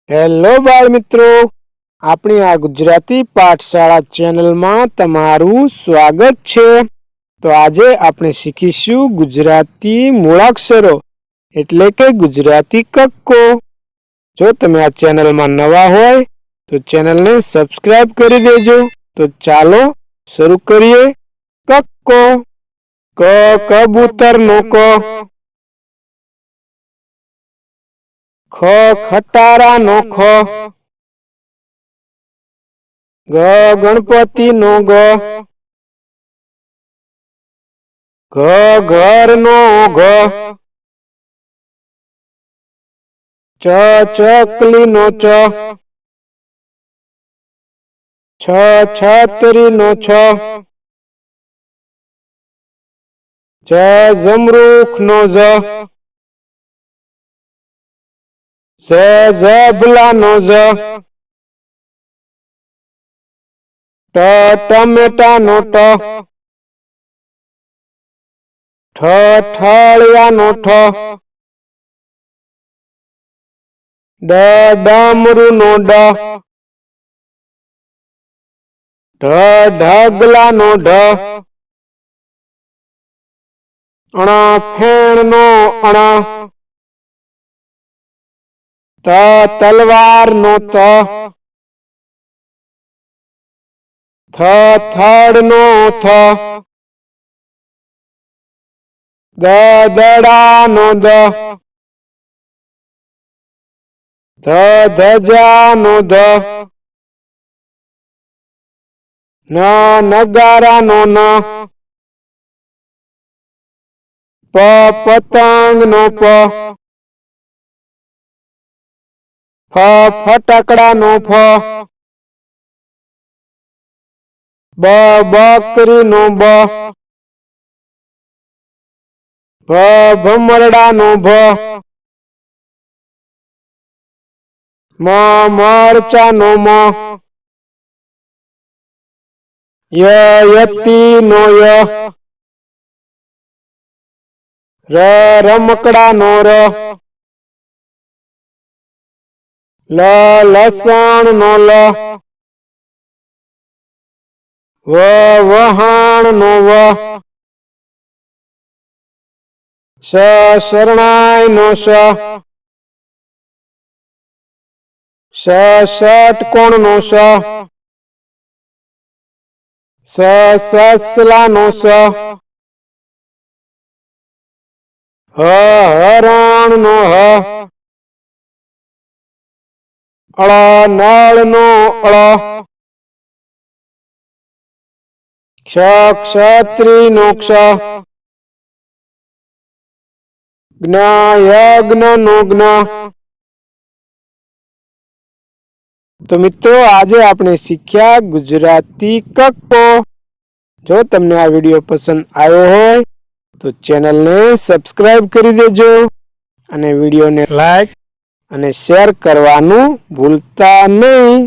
Hello બાળ મિત્રો, આપણી આ ગુજરાતી પાઠશાળા ચેનલમાં તમારું સ્વાગત છે। તો આજે આપણે શીખીશું ગુજરાતી મૂળાક્ષરો એટલે કે ગુજરાતી કક્કો। જો તમે આ ચેનલમાં નવા હોય તો ચેનલને સબસ્ક્રાઇબ કરી દેજો। તો ચાલો શરૂ કરીએ। કક્કો, ક કબૂતરનો ક, ખ ખટારાનો ખ, ગ ગણપતિનો ગ, ઘ ઘરનો ઘ, ચ ચકલીનો ચ, છ છતરીનો છ, જ જમરૂખનો જ, ઝ ઝબલાનો ઝ, ટ ટમેટાનો ટ, ઠ ઠળિયાનો ઠ, ડ ડમરુનો ડ, ઢ ઢગલાનો ઢ, ણ ફેણનો ણ, ત તલવારનો ત, થ થડનો થ, દ દડાનો દ, ધ ધજાનો ધ, ન નગારાનો ન, પ પતંગનો પ, ફ ફટાકડાનો ફ, બ બકરીનો બ, ભ ભમરડાનો ભ, મ મરચાનો મ, ય યતીનો ય, ર રમકડાનો ર, લ લસણનો લ, વ વહાણનો વ, શ શરણાઈનો શ, ષ ષટકોણનો ષ, સ સસલાનો સ, હ હરણનો હ, અળ નળનો અળ, ક્ષ ક્ષત્રિયનો ક્ષ, જ્ઞ યજ્ઞનો જ્ઞ। તો મિત્રો, આજે આપણે શીખ્યા ગુજરાતી કક્કો। જો તમને આ વિડીયો પસંદ આવ્યો હોય તો ચેનલને સબસ્ક્રાઇબ કરી દેજો અને વિડીયોને લાઈક અને શેર કરવાનું ભૂલતા નહીં।